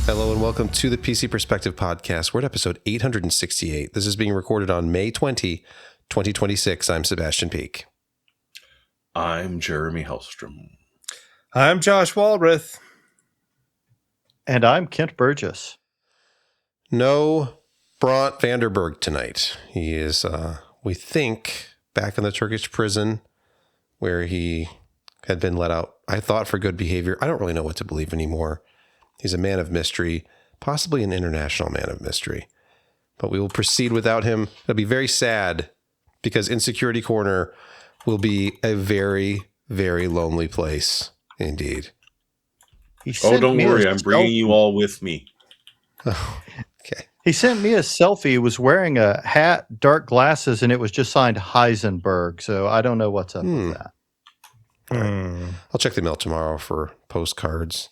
Hello and welcome to the PC Perspective Podcast. We're at episode 868. This is being recorded on May 20, 2026. I'm Sebastian Peak. I'm Jeremy Hellstrom. I'm Josh Walrath. And I'm Kent Burgess. No Bront Vanderberg tonight. He is, we think, back in the Turkish prison where he had been let out, I thought, for good behavior. I don't really know what to believe anymore. He's a man of mystery, possibly an international man of mystery. But we will proceed without him. It'll be very sad because Insecurity Corner will be a very, very lonely place indeed. Oh, don't worry. I'm bringing you all with me. Oh, okay. He sent me a selfie. He was wearing a hat, dark glasses, and it was just signed Heisenberg. So I don't know what's up with that. All right. I'll check the mail tomorrow for postcards.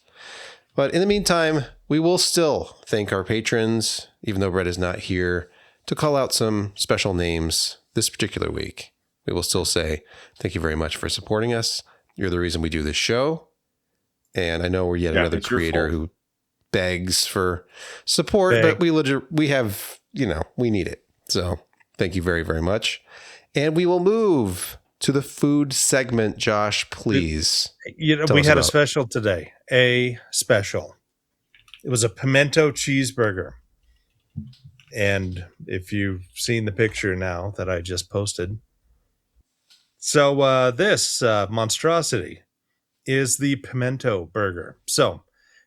But in the meantime, we will still thank our patrons, even though Brett is not here, to call out some special names this particular week. We will still say thank you very much for supporting us. You're the reason we do this show. And I know we're yet another creator who begs for support, but we have, we need it. So thank you very, very much. And we will move to the food segment. Josh, please. We had a special today. A special. It was a pimento cheeseburger. And if you've seen the picture now that I just posted. So this monstrosity is the pimento burger. So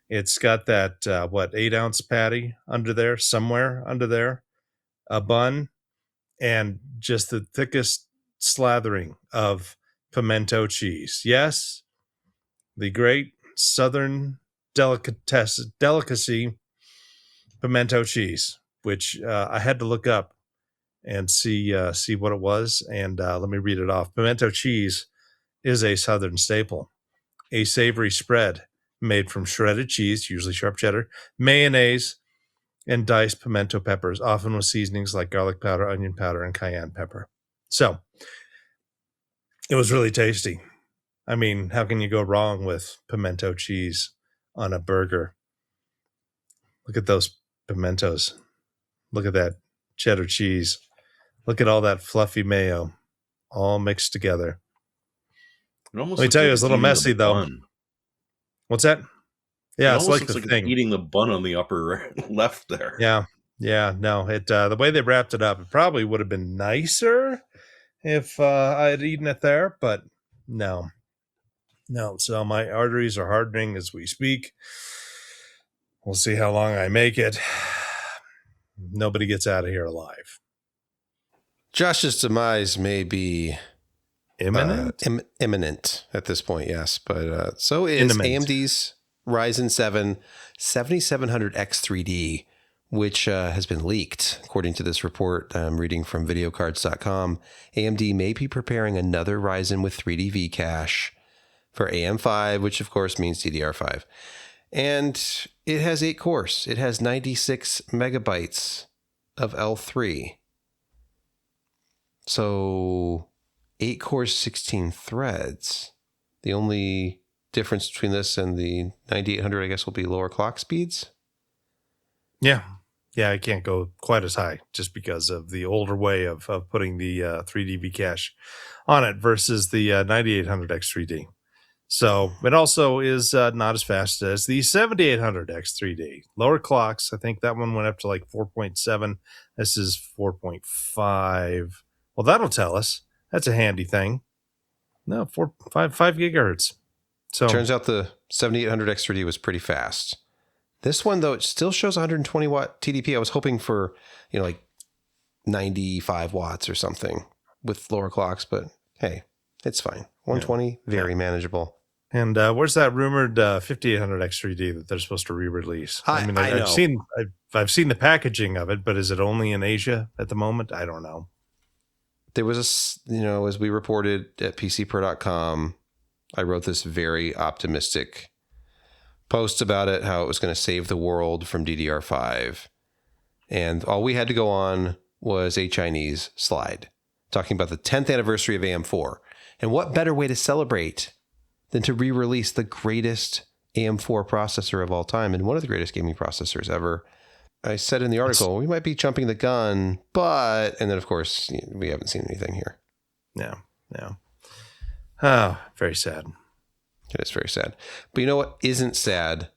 it's got that, 8-ounce patty under there, somewhere under there, a bun, and just the thickest slathering of pimento cheese. Yes, the great Southern delicacy, pimento cheese, which I had to look up and see what it was. And let me read it off. Pimento cheese is a Southern staple, a savory spread made from shredded cheese, usually sharp cheddar, mayonnaise, and diced pimento peppers, often with seasonings like garlic powder, onion powder, and cayenne pepper. So it was really tasty. I mean, how can you go wrong with pimento cheese on a burger? Look at those pimentos. Look at that cheddar cheese. Look at all that fluffy mayo all mixed together. Let me tell you, it's a little messy, though. Bun. What's that? Yeah, it's like the thing. Eating the bun on the upper left there. Yeah. No, the way they wrapped it up, it probably would have been nicer if I had eaten it there, but no. So my arteries are hardening as we speak. We'll see how long I make it. Nobody gets out of here alive. Josh's demise may be imminent. Imminent at this point, yes. But so is AMD's Ryzen 7 7700 X3D, which has been leaked. According to this report I'm reading from videocards.com, AMD may be preparing another Ryzen with 3D V cache for AM5, which of course means DDR5. And it has 8 cores. It has 96 megabytes of L3. So 8 cores, 16 threads. The only difference between this and the 9800, I guess, will be lower clock speeds. Yeah, I can't go quite as high just because of the older way of putting the 3D V cache on it versus the 9800 X3D. So it also is not as fast as the 7800 X3D. Lower clocks, I think that one went up to like 4.7. This is 4.5. Well, that'll tell us. That's a handy thing. No, 5 gigahertz. So turns out the 7800 X3D was pretty fast. This one, though, it still shows 120 watt TDP. I was hoping for, like 95 watts or something with lower clocks, but hey, it's fine. 120, very manageable. And where's that rumored 5800 X3D that they're supposed to re-release? I know. I've seen the packaging of it, but is it only in Asia at the moment? I don't know. There was as we reported at PCPer.com, I wrote this very optimistic post about it, how it was going to save the world from DDR5. And all we had to go on was a Chinese slide talking about the 10th anniversary of AM4. And what better way to celebrate than to re-release the greatest AM4 processor of all time and one of the greatest gaming processors ever. I said in the article, we might be jumping the gun, but, and then of course, we haven't seen anything here. Yeah. Oh, very sad. It is very sad. But you know what isn't sad?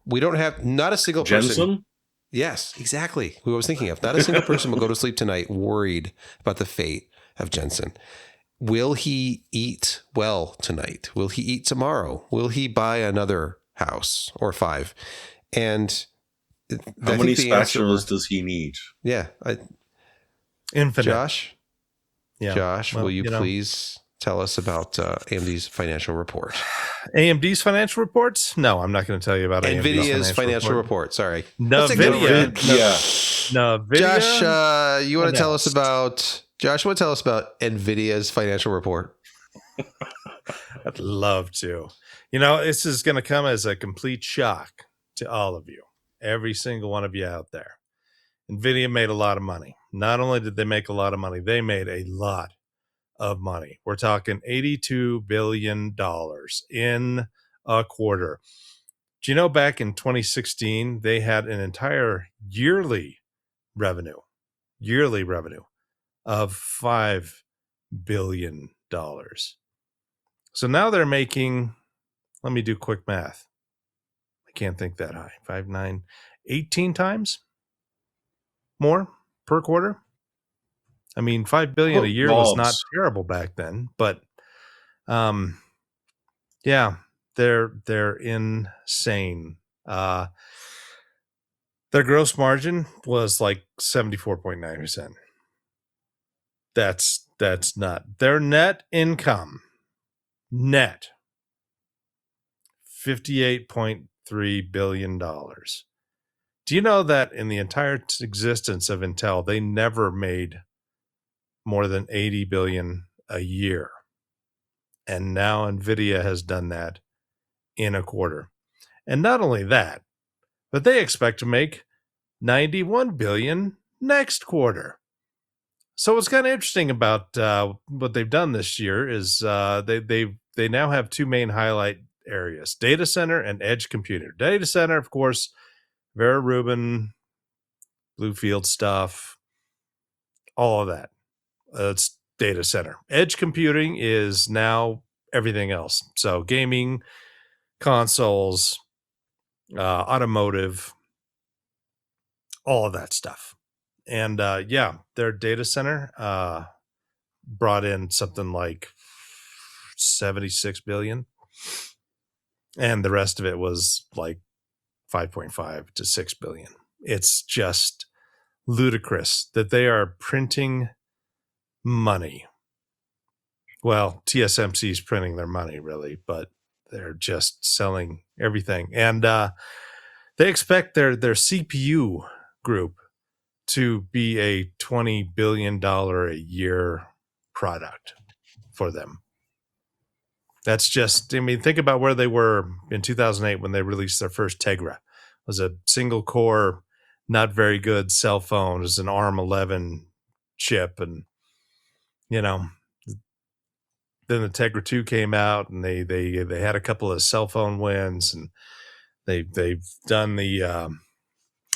We don't have, not a single person. Jensen? Yes, exactly. Who I was thinking of. Not a single person will go to sleep tonight worried about the fate of Jensen. Will he eat well tonight? Will he eat tomorrow? Will he buy another house or 5? And how many spatulas does he need? Yeah. Infinite. Josh? Yeah. Josh, will you please tell us about AMD's financial report? AMD's financial reports? No, I'm not going to tell you about NVIDIA's financial report. Sorry. NVIDIA. Josh, you want to tell us about NVIDIA's financial report? I'd love to. This is going to come as a complete shock to all of you, every single one of you out there. NVIDIA made a lot of money. Not only did they make a lot of money, they made a lot of money. We're talking $82 billion in a quarter. Do you know back in 2016, they had an entire yearly revenue of $5 billion. So now they're making, let me do quick math. I can't think that high. 5, 9, 18 times more per quarter. I mean, $5 billion a year was not terrible back then, but yeah, they're insane. Their gross margin was like 74.9%. That's not their net income. Net $58.3 billion. Do you know that in the entire existence of Intel, they never made more than 80 billion a year? And now NVIDIA has done that in a quarter. And not only that, but they expect to make 91 billion next quarter. So what's kind of interesting about what they've done this year is they now have 2 main highlight areas: data center and edge computer. Data center, of course, Vera Rubin, Bluefield stuff, all of that. It's data center. Edge computing is now everything else. So gaming, consoles, automotive, all of that stuff. And their data center brought in something like 76 billion. And the rest of it was like 5.5 to 6 billion. It's just ludicrous that they are printing money. Well, TSMC is printing their money, really, but they're just selling everything. And they expect their CPU group to be a $20 billion a year product for them. That's just, I mean, think about where they were in 2008 when they released their first Tegra. It was a single core, not very good cell phone. It was an ARM 11 chip. And, then the Tegra 2 came out, and they had a couple of cell phone wins, and they've done the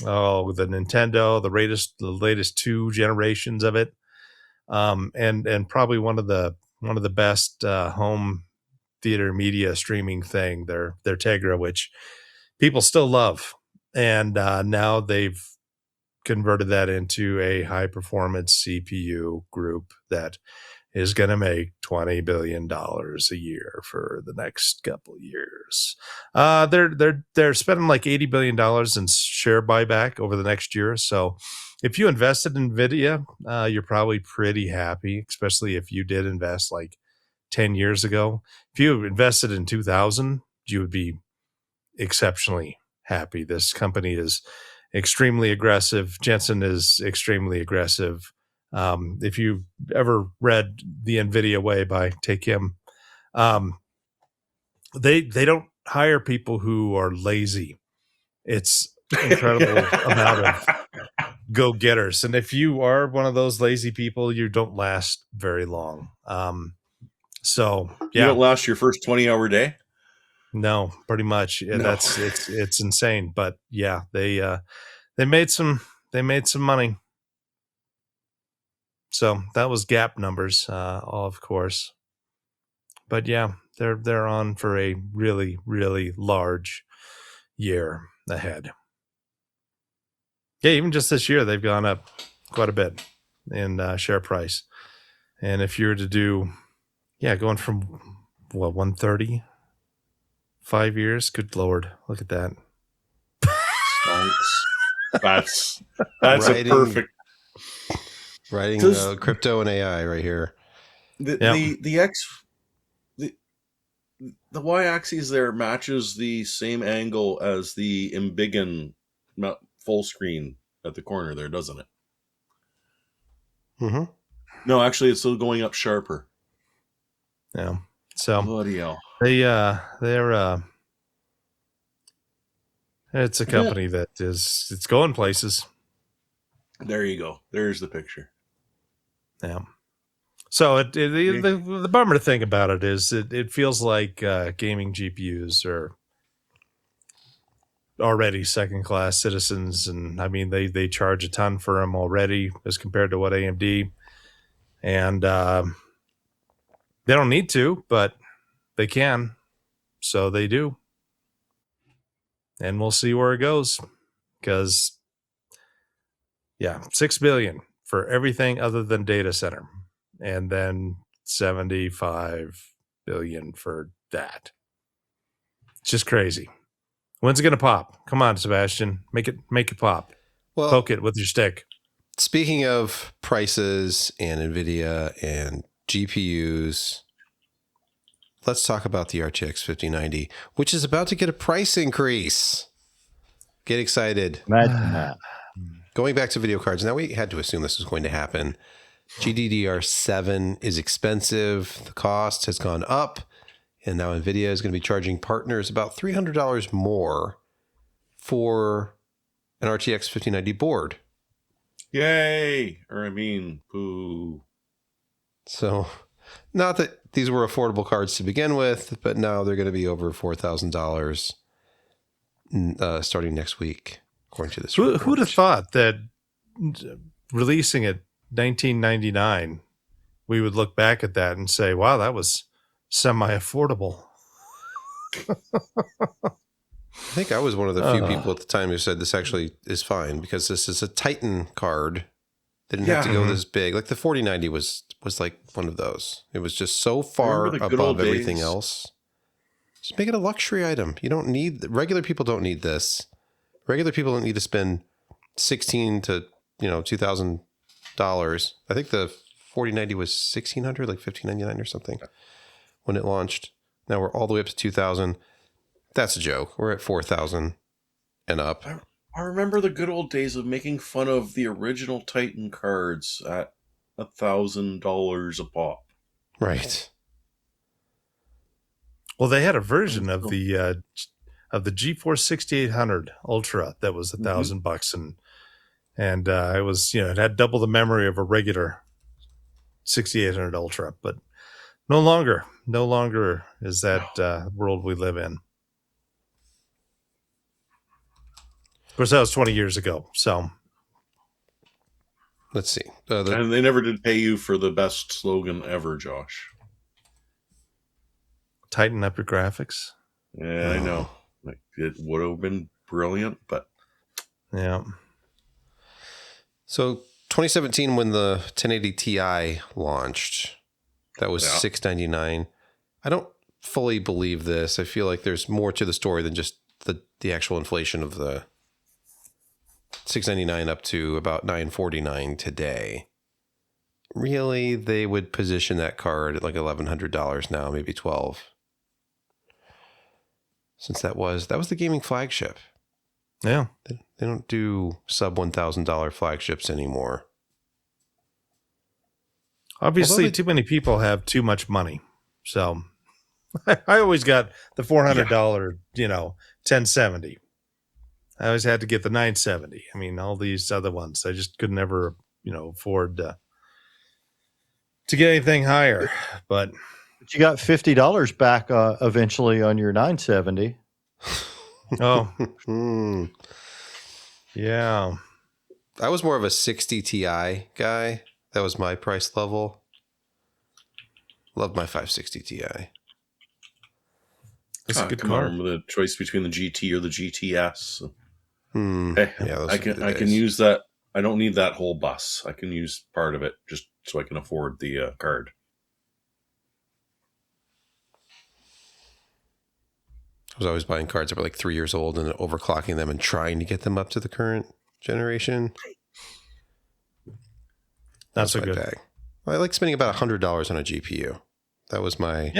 Nintendo, the latest 2 generations of it. And probably one of the best home theater media streaming thing, their Tegra, which people still love. And now they've converted that into a high performance CPU group that is going to make $20 billion a year for the next couple years. They're spending like $80 billion in share buyback over the next year. So if you invested in NVIDIA, you're probably pretty happy, especially if you did invest like 10 years ago. If you invested in 2000, you would be exceptionally happy. This company is extremely aggressive. Jensen is extremely aggressive. If you've ever read The NVIDIA Way by Take Him, they don't hire people who are lazy. It's incredible amount of go-getters. And if you are one of those lazy people, you don't last very long. So yeah. You don't last your first 20-hour day? No, pretty much. Yeah, No. it's insane. But yeah, they made some money. So that was Gap numbers, of course. But yeah, they're on for a really, really large year ahead. Yeah, even just this year, they've gone up quite a bit in share price. And if you were to do, going from what 130, 5 years, good Lord, look at that. That's Writing- a perfect Writing crypto and AI right here. The y-axis there matches the same angle as the Embiggen full screen at the corner there, doesn't it? Mm-hmm. No, actually, it's still going up sharper. Yeah. So bloody hell. They're it's a company that it's going places. There you go. There's the picture. Yeah. So the bummer thing about it is it feels like gaming GPUs are already second class citizens, and I mean they charge a ton for them already as compared to what AMD, and they don't need to, but they can, so they do, and we'll see where it goes, because $6 billion for everything other than data center, and then $75 billion for that. It's just crazy. When's it gonna pop? Come on, Sebastian, make it pop. Well, poke it with your stick. Speaking of prices and NVIDIA and GPUs, let's talk about the RTX 5090, which is about to get a price increase. Get excited. Imagine that. Going back to video cards, now we had to assume this was going to happen. GDDR7 is expensive. The cost has gone up. And now NVIDIA is going to be charging partners about $300 more for an RTX 5090 board. Yay! Or I mean, boo. So, not that these were affordable cards to begin with, but now they're going to be over $4,000 starting next week, according to this report. Who'd have thought that releasing it $19.99, we would look back at that and say, wow, that was semi-affordable. I think I was one of the few people at the time who said this actually is fine because this is a Titan card. They didn't have to go this big. Like the 4090 was like one of those. It was just so far above everything else. Just make it a luxury item. You don't need, regular people don't need this. Regular people don't need to spend $1,600 to $2,000. I think the 4090 was $1,600, like $1,599 or something when it launched. Now we're all the way up to $2,000. That's a joke. We're at $4,000 and up. I remember the good old days of making fun of the original Titan cards at $1,000 a pop. Right. Well, they had a version of the GeForce 6800 Ultra that was $1,000, and it was it had double the memory of a regular 6800 Ultra, but no longer is that world we live in. Of course, that was 20 years ago. So let's see. And they never did pay you for the best slogan ever, Josh. Tighten up your graphics. Yeah, I know. Like, it would have been brilliant, but yeah. So 2017, when the 1080 Ti launched, that was $699. I don't fully believe this. I feel like there's more to the story than just the actual inflation of the $699 up to about $949 today. Really, they would position that card at like $1,100 now, maybe $1,200. Since that was the gaming flagship. Yeah. They don't do sub $1,000 flagships anymore. Obviously, too many people have too much money. So I always got the $400, 1070. I always had to get the 970. I mean, all these other ones, I just could never, afford to get anything higher. But But you got $50 back eventually on your 970. Oh, Hmm. yeah. I was more of a 60 Ti guy. That was my price level. Love my 560 Ti. That's a good Come on, car. remember the choice between the GT or the GTS? Hmm. Hey, Yeah, those I would be can the I can days. use that. I don't need that whole bus. I can use part of it just so I can afford the card. I was always buying cards that were like 3 years old and then overclocking them and trying to get them up to the current generation. Not so my good. bag. I like spending about $100 on a GPU. That was my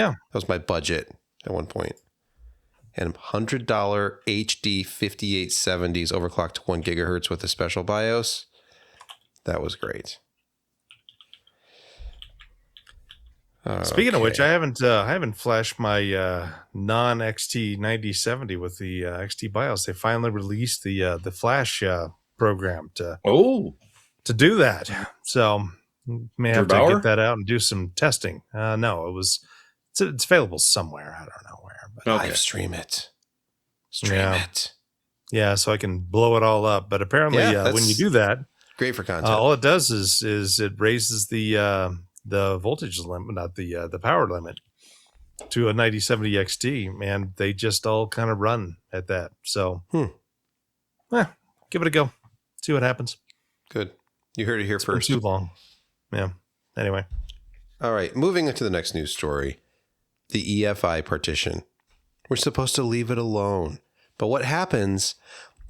budget at one point. And $100 HD 5870s overclocked to 1 gigahertz with a special BIOS. That was great. Speaking of which, I haven't flashed my non XT 9070 with the XT BIOS. They finally released the flash program to do that. So may have to get that out and do some testing. No, it's available somewhere. I don't know where, but live stream it. Stream it. Yeah, so I can blow it all up. But apparently, when you do that, great for content. all it does is it raises the voltage limit, not the power limit, to a 9070 XT, and they just all kind of run at that. So, give it a go. See what happens. Good. You heard it here first. Too long. Yeah. Anyway. All right. Moving into the next news story. The EFI partition. We're supposed to leave it alone. But what happens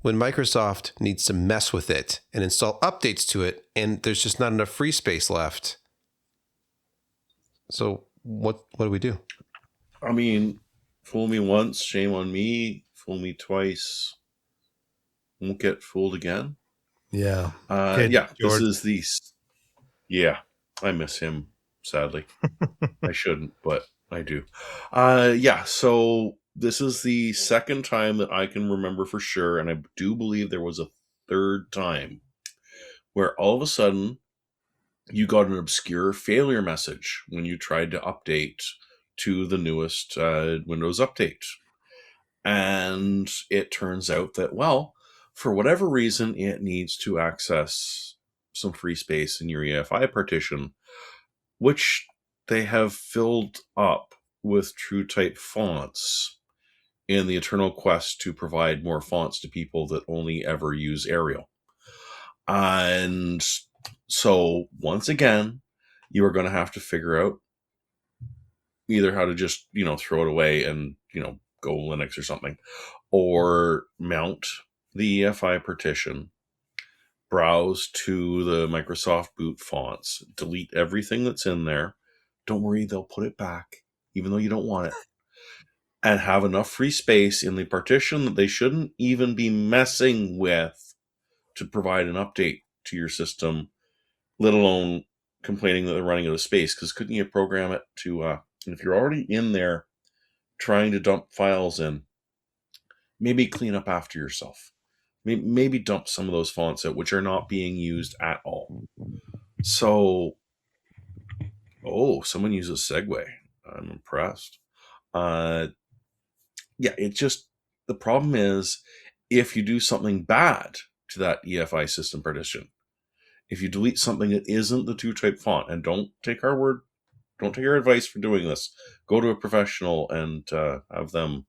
when Microsoft needs to mess with it and install updates to it, and there's just not enough free space left? So what do we do? I mean, fool me once, shame on me. Fool me twice, won't get fooled again. Yeah. This is the... Yeah, I miss him, sadly. I shouldn't, but I do. So this is the second time that I can remember for sure, and I do believe there was a third time, where all of a sudden you got an obscure failure message when you tried to update to the newest Windows update. And it turns out that, well, for whatever reason, it needs to access some free space in your EFI partition, which they have filled up with TrueType fonts in the eternal quest to provide more fonts to people that only ever use Arial. And so, once again, you are going to have to figure out either how to just, throw it away and, go Linux or something, or mount the EFI partition, browse to the Microsoft boot fonts, delete everything that's in there. Don't worry, they'll put it back, even though you don't want it, and have enough free space in the partition that they shouldn't even be messing with to provide an update to your system, let alone complaining that they're running out of space. Because couldn't you program it to, if you're already in there trying to dump files in, maybe clean up after yourself. Maybe dump some of those fonts out, which are not being used at all. So, someone uses Segway. I'm impressed. The problem is, if you do something bad to that EFI system partition, if you delete something that isn't the TrueType font, and don't take our word, don't take our advice for doing this, go to a professional and have them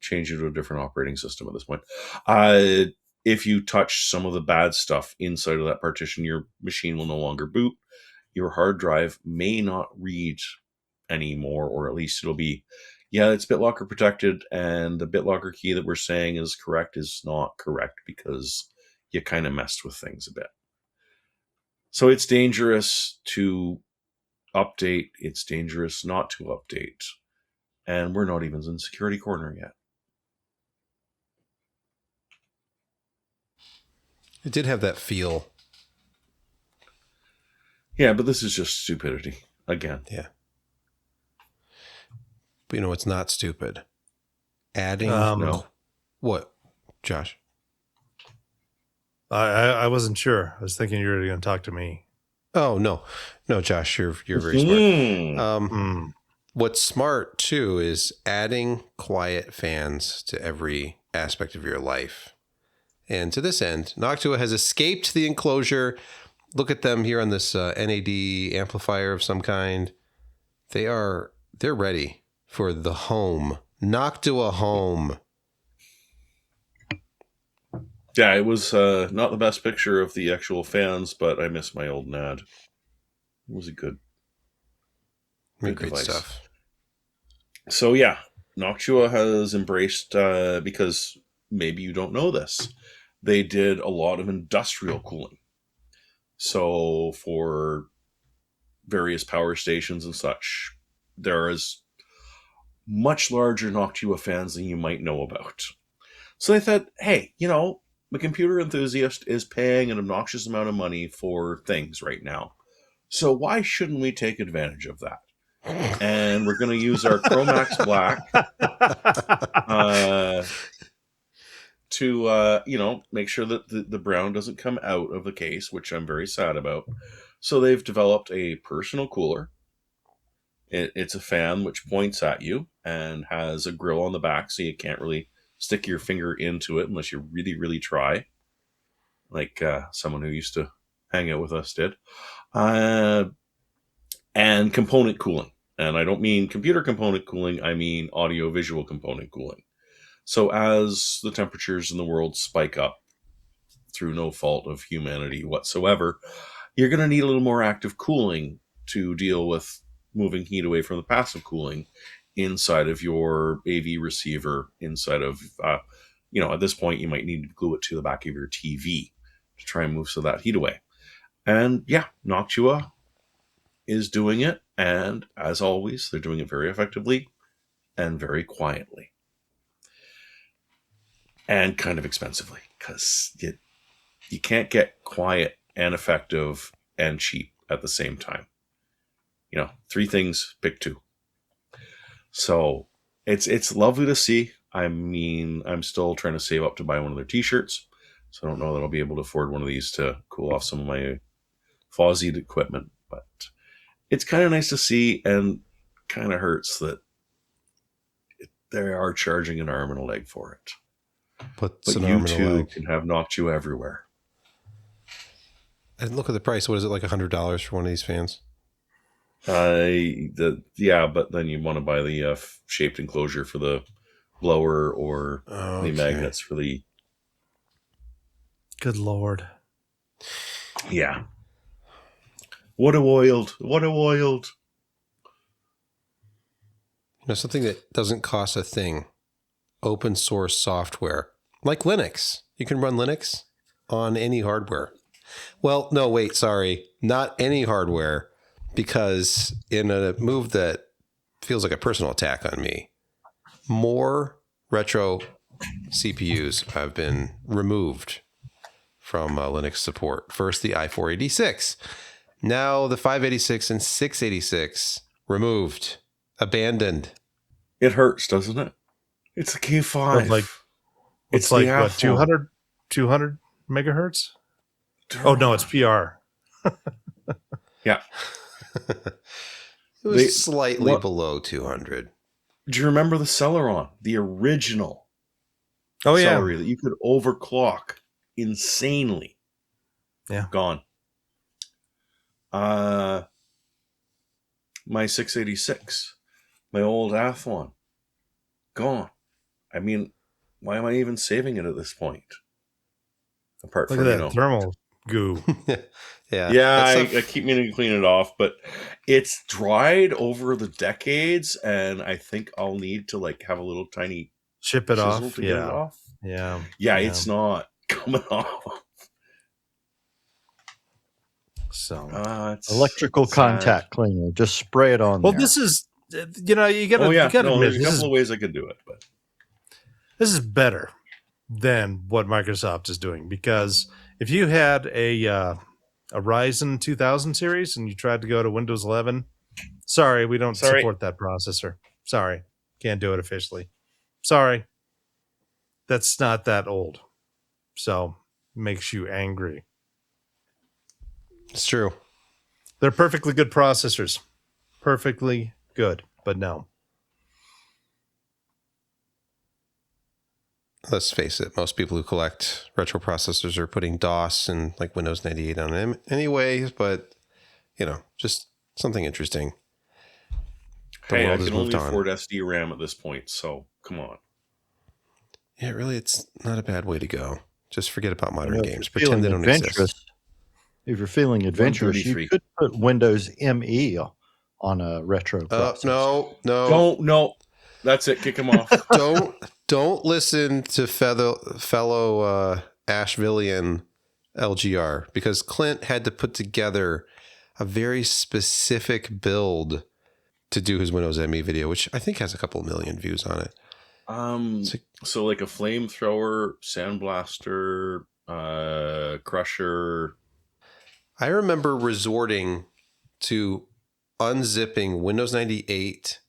change you to a different operating system at this point. If you touch some of the bad stuff inside of that partition, your machine will no longer boot. Your hard drive may not read anymore, or at least it'll be, it's BitLocker protected, and the BitLocker key that we're saying is correct is not correct because you kind of messed with things a bit. So it's dangerous to update. It's dangerous not to update. And we're not even in security corner yet. It did have that feel. Yeah, but this is just stupidity again. Yeah. But it's not stupid. Adding no. What, Josh? I wasn't sure. I was thinking you were going to talk to me. Oh no, Josh, you're very smart. what's smart too is adding quiet fans to every aspect of your life. And to this end, Noctua has escaped the enclosure. Look at them here on this NAD amplifier of some kind. They're ready for the home. Noctua Home. Yeah, it was not the best picture of the actual fans, but I miss my old NAD. It was a good Great device. stuff. So yeah, Noctua has embraced, because maybe you don't know this, they did a lot of industrial cooling. So for various power stations and such, there is much larger Noctua fans than you might know about. So they thought, hey, the computer enthusiast is paying an obnoxious amount of money for things right now. So why shouldn't we take advantage of that? And we're going to use our Chromax Black to make sure that the brown doesn't come out of the case, which I'm very sad about. So they've developed a personal cooler. It's a fan which points at you and has a grill on the back, so you can't really stick your finger into it unless you really, really try, like someone who used to hang out with us did. And component cooling. And I don't mean computer component cooling, I mean audio-visual component cooling. So as the temperatures in the world spike up through no fault of humanity whatsoever, you're going to need a little more active cooling to deal with moving heat away from the passive cooling inside of your AV receiver, inside of, at this point, you might need to glue it to the back of your TV to try and move some of that heat away. And yeah, Noctua is doing it. And as always, they're doing it very effectively and very quietly. And kind of expensively, because you can't get quiet and effective and cheap at the same time. 3 things, pick 2. So it's lovely to see. I mean, I'm still trying to save up to buy one of their t-shirts. So I don't know that I'll be able to afford one of these to cool off some of my Fozzied equipment. But it's kind of nice to see, and kind of hurts that they are charging an arm and a leg for it. But you too can have Noctua everywhere. I didn't look at the price. What is it, like $100 for one of these fans? But then you want to buy the shaped enclosure for the blower, or the magnets for the. Good Lord. Yeah. What a oiled. Something that doesn't cost a thing. Open source software. Like Linux. You can run Linux on any hardware. Well, no, wait, sorry. Not any hardware. Because in a move that feels like a personal attack on me, more retro CPUs have been removed from Linux support. First, the i486. Now, the 586 and 686 removed, abandoned. It hurts, doesn't it? It's a K5. It's like what, 200 megahertz? Oh, no, it's PR. Yeah. It was slightly below 200. Do you remember the Celeron? The original Celery that you could overclock insanely. Yeah. Gone. My 686. My old Athlon. Gone. I mean, why am I even saving it at this point? Apart Look from, at that thermal goo. Yeah, I keep meaning to clean it off, but it's dried over the decades, and I think I'll need to have a little tiny chip it off to get it off. Yeah, it's not coming off. So it's electrical contact cleaner, just spray it on. Well, there. this is you gotta admit, there's a couple of ways I could do it, but this is better than what Microsoft is doing, because if you had a Ryzen 2000 series and you tried to go to Windows 11, sorry, we don't support that processor. Sorry, can't do it officially. Sorry, that's not that old. So makes you angry. It's true. They're perfectly good processors. Perfectly good. but no. Let's face it, most people who collect retro processors are putting DOS and like Windows 98 on them anyways, but just something interesting. Hey, I can only afford SD RAM at this point, so come on. Yeah, really, it's not a bad way to go. Just forget about modern games. Pretend they don't exist. If you're feeling adventurous, you could put Windows ME on a retro processor. No. That's it. Kick him off. Don't listen to fellow Ashvillian LGR, because Clint had to put together a very specific build to do his Windows ME video, which I think has a couple million views on it. So like a flamethrower, sandblaster, crusher. I remember resorting to unzipping Windows 98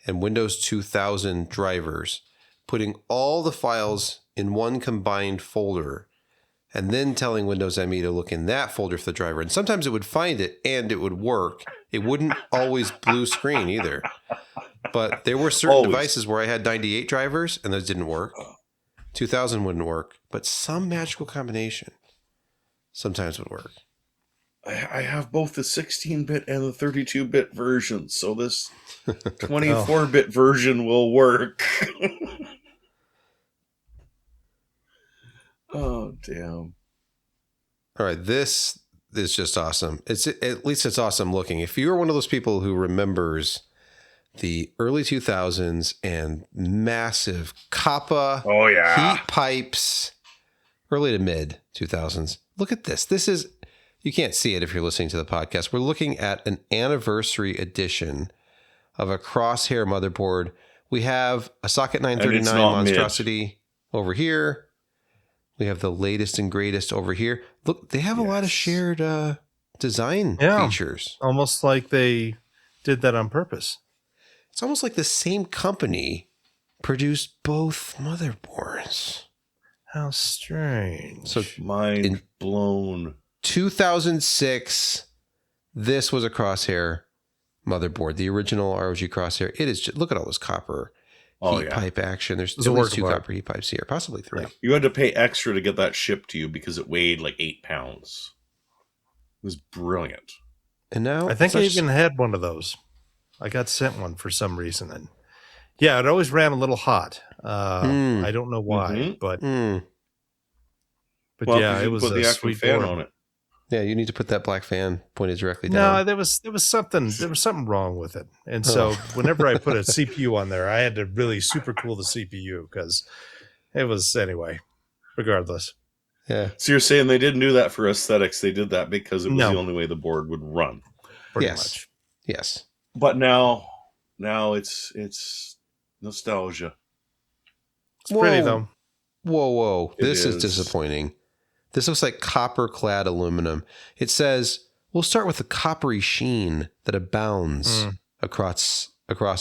and Windows 2000 drivers, putting all the files in one combined folder, and then telling Windows ME to look in that folder for the driver. And sometimes it would find it and it would work. It wouldn't always blue screen either. But there were certain devices where I had 98 drivers and those didn't work. 2000 wouldn't work. But some magical combination sometimes would work. I have both the 16-bit and the 32-bit versions, so this 24-bit version will work. Oh, damn. All right, this is just awesome. At least it's awesome looking. If you're one of those people who remembers the early 2000s and massive Kappa heat pipes, early to mid 2000s, look at this. This is... You can't see it if you're listening to the podcast. We're looking at an anniversary edition of a Crosshair motherboard. We have a Socket 939 monstrosity over here. We have the latest and greatest over here. Look, they have a lot of shared design features. Almost like they did that on purpose. It's almost like the same company produced both motherboards. How strange. So mind blown. 2006, this was a Crosshair motherboard, the original ROG Crosshair. It is just, look at all this copper heat pipe action. There's at least 2 copper heat pipes here, possibly 3. Yeah. You had to pay extra to get that shipped to you because it weighed like 8 pounds. It was brilliant. And now I think I even had one of those. I got sent one for some reason, and it always ran a little hot. I don't know why, but it was put the a actual sweet fan board on it. Yeah, you need to put that black fan pointed directly down. No, there was something wrong with it. And so whenever I put a CPU on there, I had to really super cool the CPU because it was, anyway, regardless. Yeah. So you're saying they didn't do that for aesthetics. They did that because it was the only way the board would run. Pretty much. Yes. But now it's nostalgia. It's pretty though. Whoa. This is disappointing. This looks like copper-clad aluminum. It says, we'll start with the coppery sheen that abounds across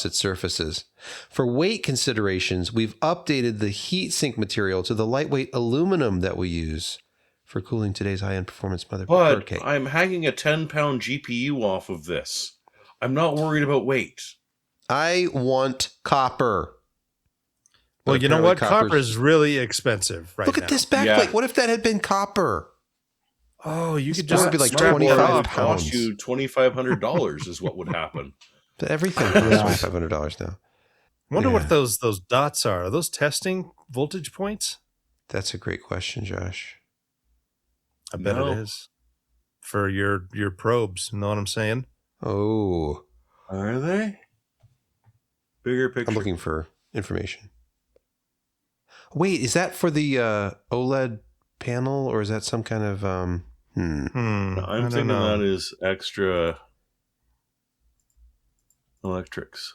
its surfaces. For weight considerations, we've updated the heatsink material to the lightweight aluminum that we use for cooling today's high-end performance motherboard. But I'm hanging a 10-pound GPU off of this. I'm not worried about weight. I want copper. Well, you know what? Copper is really expensive right now. Look at this backplate. Yeah. What if that had been copper? Oh, you could just be like 25 pounds. Cost you $2,500 is what would happen. But everything costs $2,500 now. I wonder what those dots are. Are those testing voltage points? That's a great question, Josh. I bet it is. For your probes, you know what I'm saying? Oh. Are they? Bigger picture. I'm looking for information. Wait, is that for the OLED panel, or is that some kind of No, I'm thinking that is extra electrics.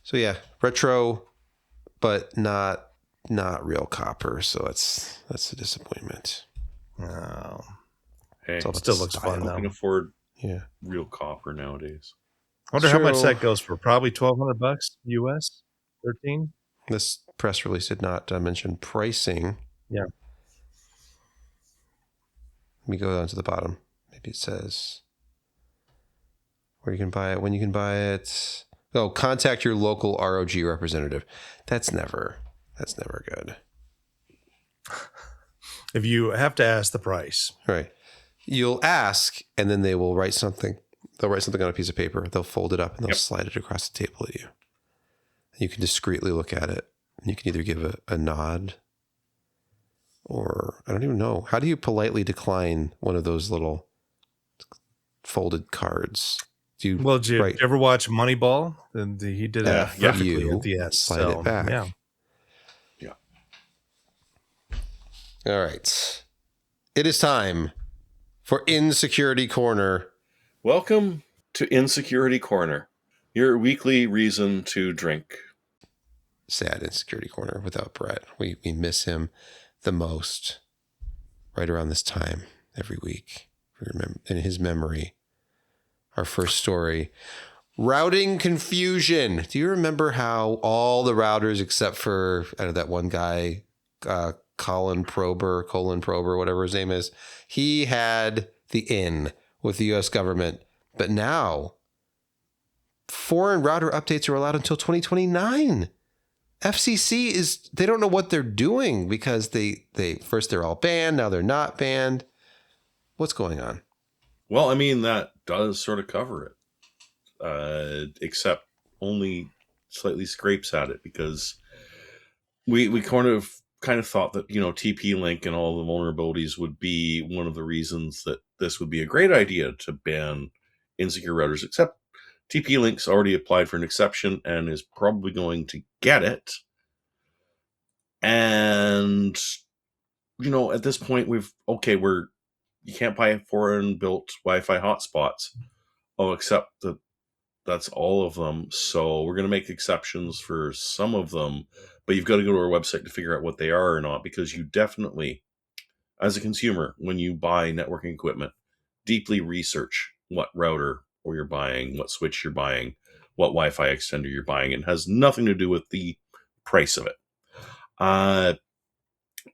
So yeah, retro, but not real copper. So that's a disappointment. Oh. Hey, it still looks fun though. You can afford real copper nowadays. I wonder how much that goes for. Probably $1,200 US. 13. This press release did not mention pricing. Yeah. Let me go down to the bottom. Maybe it says where you can buy it, when you can buy it. Oh, contact your local ROG representative. That's never good. If you have to ask the price. Right. You'll ask, and then they will write something. They'll write something on a piece of paper. They'll fold it up, and they'll slide it across the table at you. You can discreetly look at it. And you can either give a nod, or I don't even know. How do you politely decline one of those little folded cards? Did you ever watch Moneyball? And he did it perfectly at the end. Slide it back. Yeah. All right. It is time for Insecurity Corner. Welcome to Insecurity Corner, your weekly reason to drink. Sad Insecurity Corner without Brett. We miss him the most right around this time every week. In his memory. Our first story. Routing confusion. Do you remember how all the routers except for that one guy, Colin Prober, whatever his name is, he had the in with the U.S. government. But now, foreign router updates are allowed until 2029. FCC they don't know what they're doing because first they're all banned, now they're not banned. What's going on? Well, I mean, that does sort of cover it, except only slightly scrapes at it because we kind of thought that, TP-Link and all the vulnerabilities would be one of the reasons that this would be a great idea to ban insecure routers, except TP-Link's already applied for an exception and is probably going to get it. And, at this point you can't buy foreign built Wi-Fi hotspots. Oh, except that's all of them. So we're going to make exceptions for some of them, but you've got to go to our website to figure out what they are or not, because you definitely, as a consumer, when you buy networking equipment, deeply research what router or you're buying, what switch you're buying, what Wi-Fi extender you're buying. It has nothing to do with the price of it.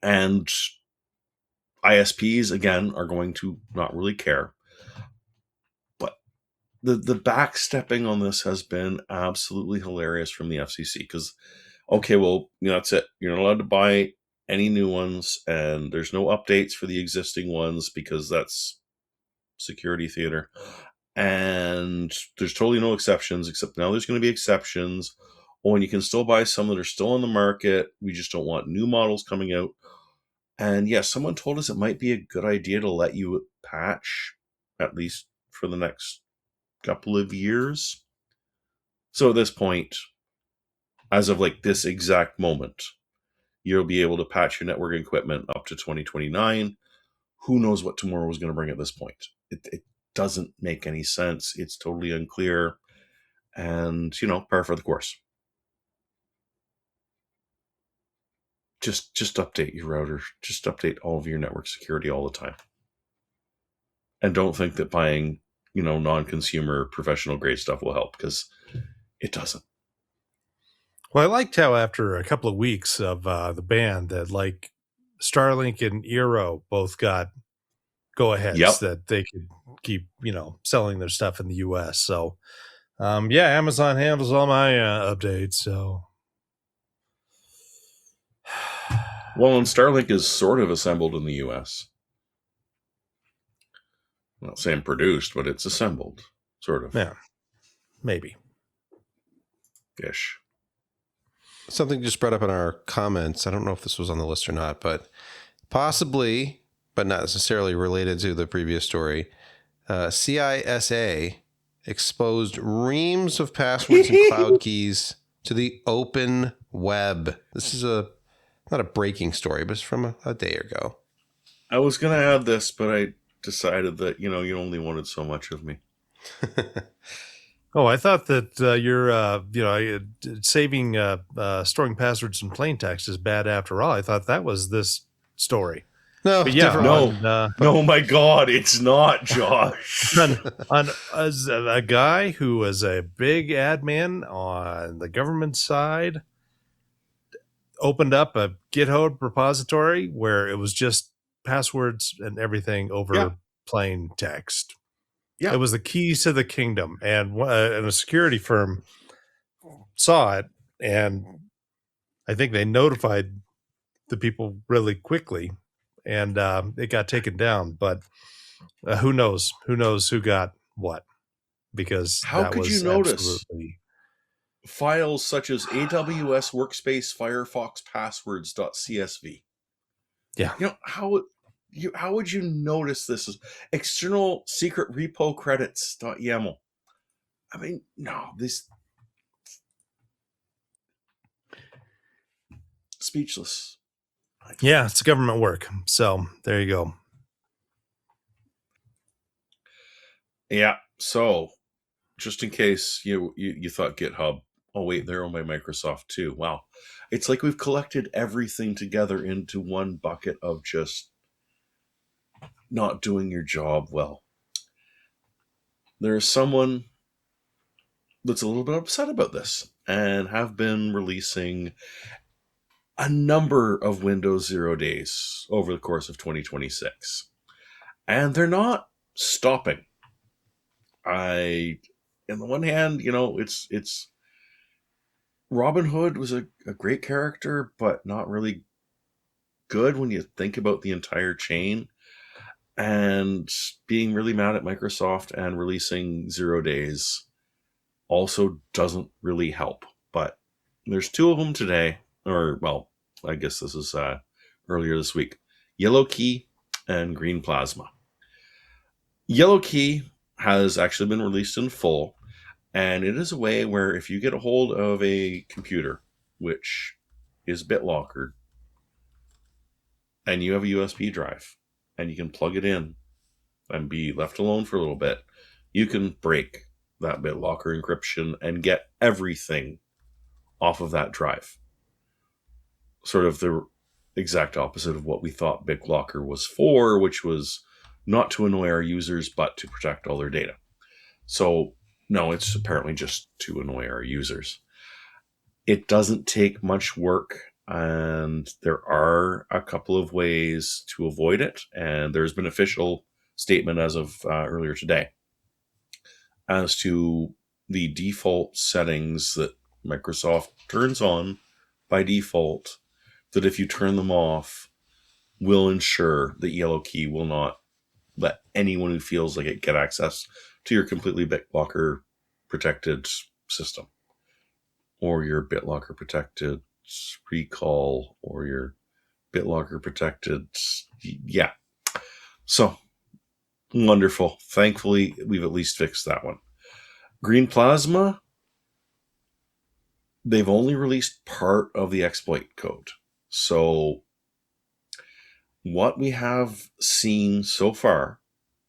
And ISPs, again, are going to not really care. But the backstepping on this has been absolutely hilarious from the FCC because, that's it. You're not allowed to buy any new ones, and there's no updates for the existing ones because that's security theater. And there's totally no exceptions, except now there's going to be exceptions. Oh, and you can still buy some that are still on the market. We just don't want new models coming out. And yes, someone told us it might be a good idea to let you patch, at least for the next couple of years. So at this point, as of this exact moment, you'll be able to patch your network equipment up to 2029. Who knows what tomorrow is going to bring at this point? It doesn't make any sense. It's totally unclear. And, par for the course. Just update your router. Just update all of your network security all the time. And don't think that buying, non-consumer professional grade stuff will help, because it doesn't. Well, I liked how after a couple of weeks of the ban that Starlink and Eero both got go-aheads that they could keep, selling their stuff in the U.S. So, Amazon handles all my updates. So, well, and Starlink is sort of assembled in the U.S. I'm not saying produced, but it's assembled, sort of. Yeah, maybe. Ish. Something just brought up in our comments. I don't know if this was on the list or not, but possibly, but not necessarily related to the previous story. CISA exposed reams of passwords and cloud keys to the open web. This is not a breaking story, but it's from a day ago. I was going to add this, but I decided that, you only wanted so much of me. Oh, I thought that storing passwords in plain text is bad after all. I thought that was this story. No, but yeah, no, my God, it's not, Josh. As a guy who was a big admin on the government side, opened up a GitHub repository where it was just passwords and everything over plain text. Yeah. It was the keys to the kingdom, and a security firm saw it, and I think they notified the people really quickly, and it got taken down. But who knows? Who knows who got what? Because how that could was you notice absolutely files such as AWS Workspace Firefox Passwords.csv? Yeah. You know, how would you notice this as external secret repo credits.yaml? I mean, no, this speechless. Yeah, it's government work. So there you go. Yeah. So just in case you thought GitHub, oh wait, they're owned by Microsoft too. Wow. It's like we've collected everything together into one bucket of just not doing your job well. There's someone that's a little bit upset about this and have been releasing a number of Windows 0 days over the course of 2026. And they're not stopping. On the one hand, you know, it's Robin Hood was a great character, but not really good when you think about the entire chain. And being really mad at Microsoft and releasing 0 days also doesn't really help. But there's two of them today, or well, I guess this is earlier this week. Yellow Key and Green Plasma. Yellow Key has actually been released in full, and it is a way where if you get a hold of a computer, which is BitLockered, and you have a USB drive, and you can plug it in and be left alone for a little bit, you can break that BitLocker encryption and get everything off of that drive. Sort of the exact opposite of what we thought BitLocker was for, which was not to annoy our users, but to protect all their data. So, no, it's apparently just to annoy our users. It doesn't take much work, and there are a couple of ways to avoid it, and there's been an official statement as of earlier today as to the default settings that Microsoft turns on by default, that if you turn them off, will ensure that Yellow Key will not let anyone who feels like it get access to your completely BitLocker protected system, or your BitLocker protected recall, or your BitLocker protected. Yeah. So wonderful. Thankfully, we've at least fixed that one. Green Plasma, they've only released part of the exploit code. So what we have seen so far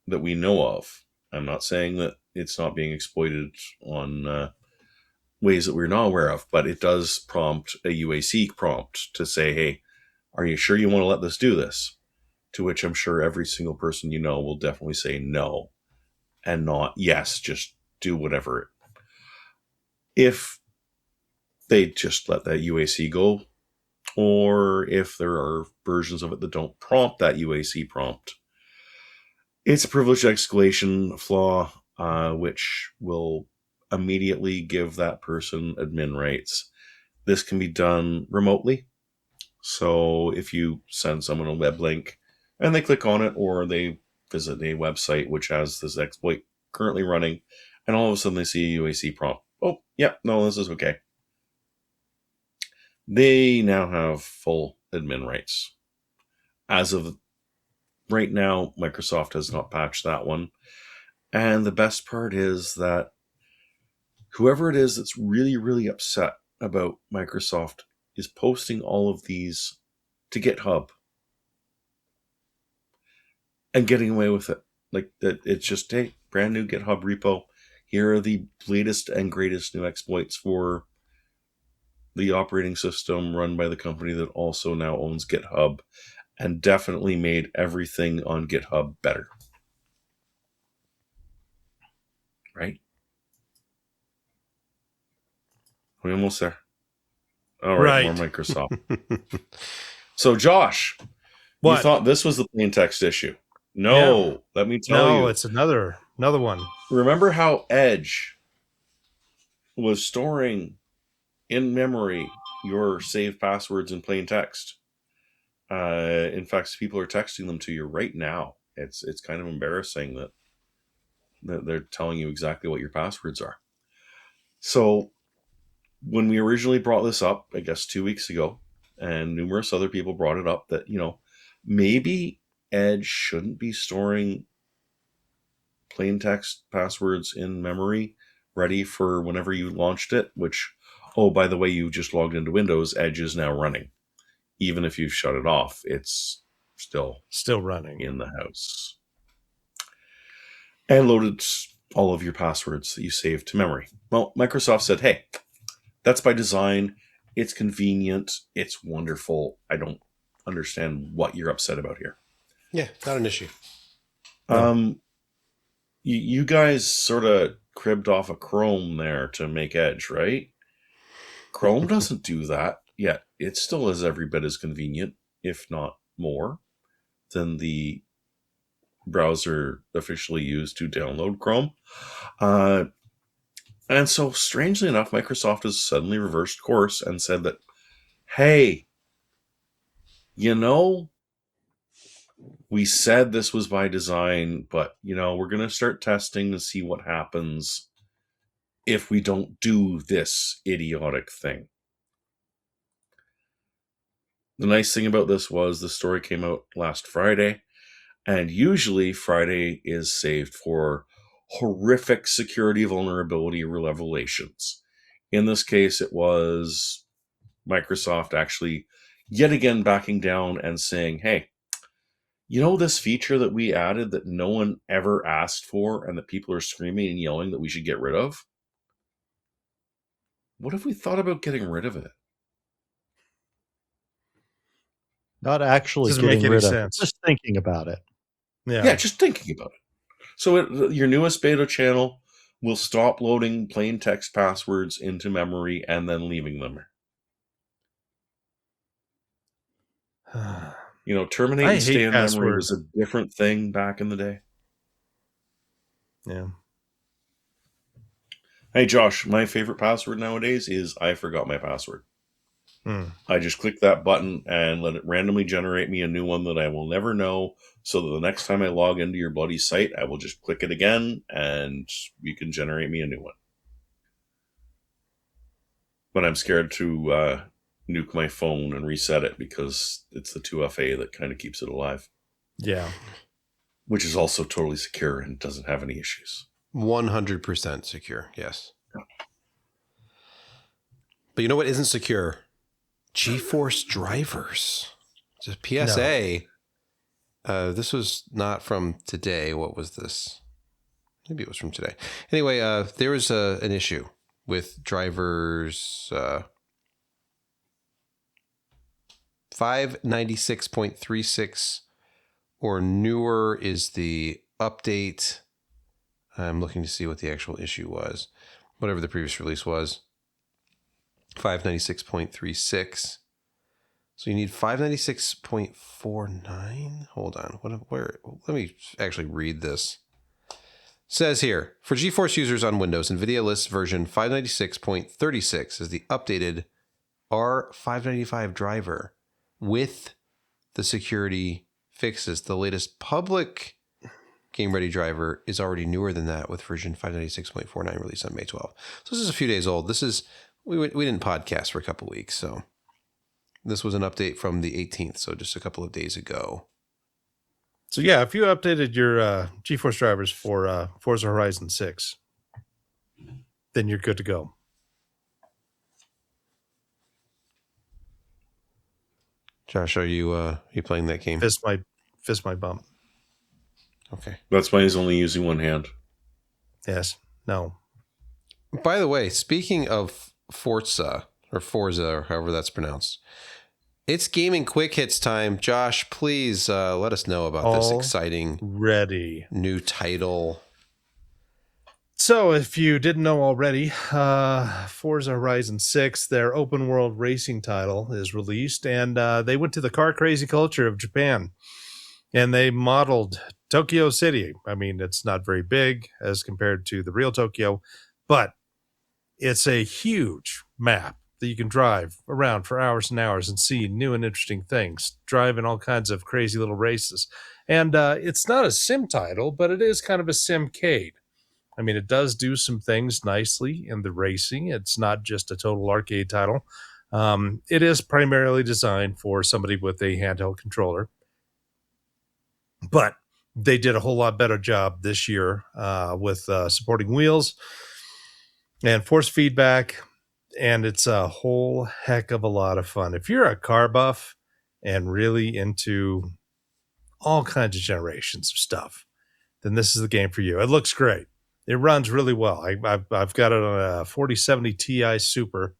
that we know of, I'm not saying that it's not being exploited on ways that we're not aware of, but it does prompt a UAC prompt to say, hey, are you sure you want to let this do this? To which I'm sure every single person you know will definitely say no, and not yes, just do whatever. If they just let that UAC go, or if there are versions of it that don't prompt that UAC prompt, it's a privileged escalation flaw, which will immediately give that person admin rights. This can be done remotely. So if you send someone a web link and they click on it, or they visit a website which has this exploit currently running, and all of a sudden they see a UAC prompt, oh, yeah, no, this is okay, they now have full admin rights. As of right now, Microsoft has not patched that one. And the best part is that whoever it is that's really, really upset about Microsoft is posting all of these to GitHub and getting away with it. Like that, it's just, hey, brand new GitHub repo. Here are the latest and greatest new exploits for the operating system run by the company that also now owns GitHub, and definitely made everything on GitHub better. Right? We're almost there. All right, more Microsoft. So, Josh, what? You thought this was the plain text issue. No, let me tell you. No, it's another Another one. Remember how Edge was storing in memory your saved passwords in plain text? In fact, people are texting them to you right now. It's kind of embarrassing that they're telling you exactly what your passwords are. So when we originally brought this up, I guess 2 weeks ago, and numerous other people brought it up that, maybe Edge shouldn't be storing plain text passwords in memory ready for whenever you launched it, which, oh, by the way, you just logged into Windows, Edge is now running. Even if you've shut it off, it's still running in the house. And loaded all of your passwords that you saved to memory. Well, Microsoft said, hey, that's by design. It's convenient. It's wonderful. I don't understand what you're upset about here. Yeah, not an issue. You guys sort of cribbed off of Chrome there to make Edge, right? Chrome doesn't do that yet. It still is every bit as convenient, if not more, than the browser officially used to download Chrome. And so, strangely enough, Microsoft has suddenly reversed course and said that, hey, we said this was by design, but, we're going to start testing to see what happens if we don't do this idiotic thing. The nice thing about this was the story came out last Friday, and usually Friday is saved for horrific security vulnerability revelations. In this case, it was Microsoft actually yet again backing down and saying, hey, this feature that we added that no one ever asked for and that people are screaming and yelling that we should get rid of? What if we thought about getting rid of it? Not actually Doesn't getting make any rid of sense. it, just thinking about it. Yeah, just thinking about it. So your newest beta channel will stop loading plain text passwords into memory and then leaving them. Terminate and stay in memory was a different thing back in the day. Yeah. Hey, Josh, my favorite password nowadays is I forgot my password. I just click that button and let it randomly generate me a new one that I will never know, so that the next time I log into your bloody site, I will just click it again and you can generate me a new one. But I'm scared to nuke my phone and reset it because it's the 2FA that kind of keeps it alive. Yeah. Which is also totally secure and doesn't have any issues. 100% secure, yes. But you know what isn't secure? GeForce drivers. Just PSA. No. This was not from today. What was this? Maybe it was from today. Anyway, there was an issue with drivers 596.36 or newer is the update. I'm looking to see what the actual issue was. Whatever the previous release was. 596.36. So you need 596.49. Hold on. Where? Let me actually read this. It says here, for GeForce users on Windows, NVIDIA lists version 596.36 as the updated R595 driver with the security fixes. The latest public game-ready driver is already newer than that with version 596.49 released on May 12th. So this is a few days old. This is we didn't podcast for a couple weeks, so this was an update from the 18th, so just a couple of days ago. So yeah, if you updated your GeForce drivers for Forza Horizon 6, then you're good to go. Josh, are you playing that game? Fist my bump. Okay. That's why he's only using one hand. Yes. No. By the way, speaking of Forza, or however that's pronounced, it's gaming quick hits time. Josh, please let us know about this exciting new title. So if you didn't know already, Forza Horizon 6, their open world racing title, is released, and they went to the car crazy culture of Japan, and they modeled Tokyo City. I mean, it's not very big as compared to the real Tokyo, but it's a huge map that you can drive around for hours and hours and see new and interesting things, drive in all kinds of crazy little races. And it's not a sim title, but it is kind of a simcade. I mean, it does do some things nicely in the racing. It's not just a total arcade title. It is primarily designed for somebody with a handheld controller. But they did a whole lot better job this year with supporting wheels and force feedback. And it's a whole heck of a lot of fun. If you're a car buff and really into all kinds of generations of stuff, then this is the game for you. It looks great. It runs really well. I've got it on a 4070 Ti Super,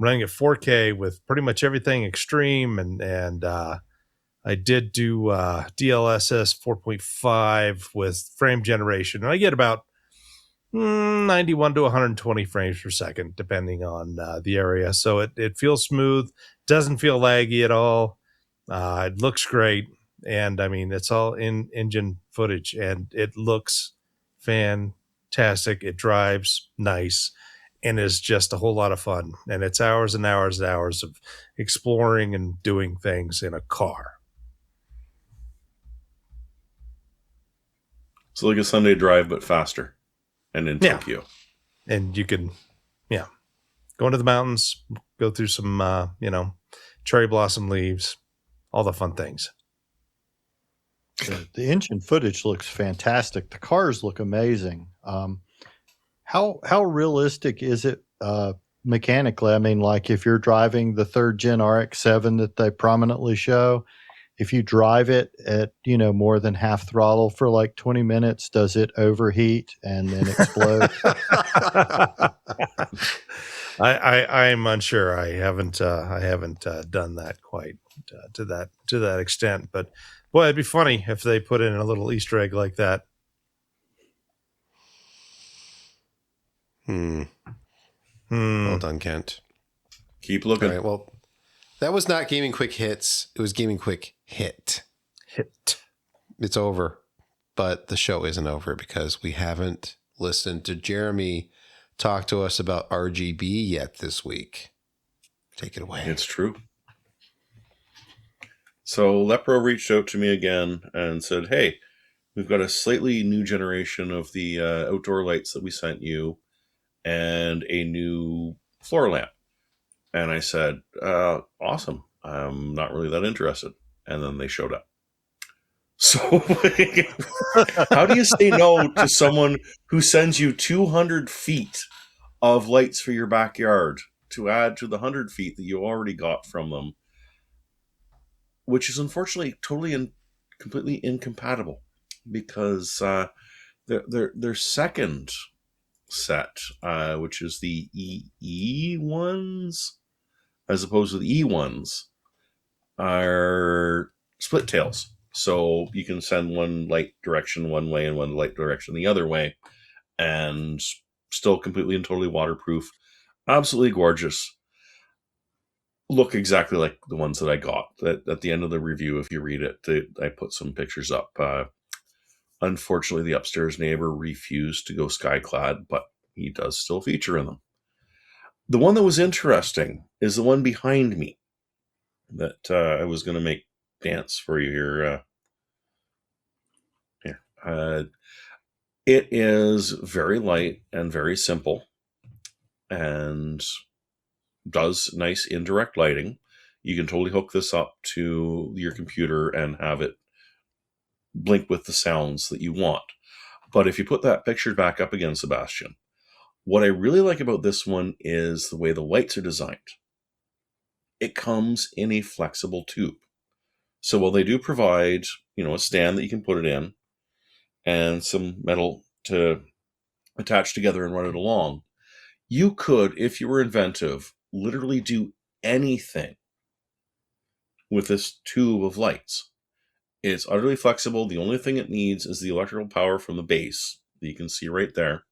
running at 4K with pretty much everything extreme, and I did do DLSS 4.5 with frame generation, and I get about 91 to 120 frames per second, depending on the area. So it feels smooth, doesn't feel laggy at all. It looks great, and I mean, it's all in engine footage, and it looks fantastic. It drives nice and is just a whole lot of fun. And it's hours and hours and hours of exploring and doing things in a car. It's like a Sunday drive, but faster and in Tokyo. And you can, go into the mountains, go through some, cherry blossom leaves, all the fun things. The engine footage looks fantastic. The cars look amazing. How realistic is it mechanically? I mean, like if you're driving the 3rd gen RX-7 that they prominently show, if you drive it at, more than half throttle for like 20 minutes, does it overheat and then explode? I'm unsure. I haven't done that quite to that extent, but boy, it'd be funny if they put in a little Easter egg like that. Well done, Kent. Keep looking. All right, well, that was not Gaming Quick Hits. It was Gaming Quick Hit. It's over, but the show isn't over because we haven't listened to Jeremy talk to us about RGB yet this week. Take it away. It's true. So Lepro reached out to me again and said, hey, we've got a slightly new generation of the outdoor lights that we sent you and a new floor lamp. And I said, awesome. I'm not really that interested. And then they showed up. So how do you say no to someone who sends you 200 feet of lights for your backyard to add to the 100 feet that you already got from them, which is unfortunately totally and completely incompatible because their second set, which is the EE ones, as opposed to the E ones, are split tails. So you can send one light direction one way and one light direction the other way, and still completely and totally waterproof. Absolutely gorgeous. Look exactly like the ones that I got. At the end of the review, if you read it, I put some pictures up. Unfortunately, the upstairs neighbor refused to go skyclad, but he does still feature in them. The one that was interesting is the one behind me that I was going to make dance for you here. It is very light and very simple and does nice indirect lighting. You can totally hook this up to your computer and have it blink with the sounds that you want. But if you put that picture back up again, Sebastian, what I really like about this one is the way the lights are designed. It comes in a flexible tube. So while they do provide, a stand that you can put it in and some metal to attach together and run it along, you could, if you were inventive, literally do anything with this tube of lights. It's utterly flexible. The only thing it needs is the electrical power from the base that you can see right there.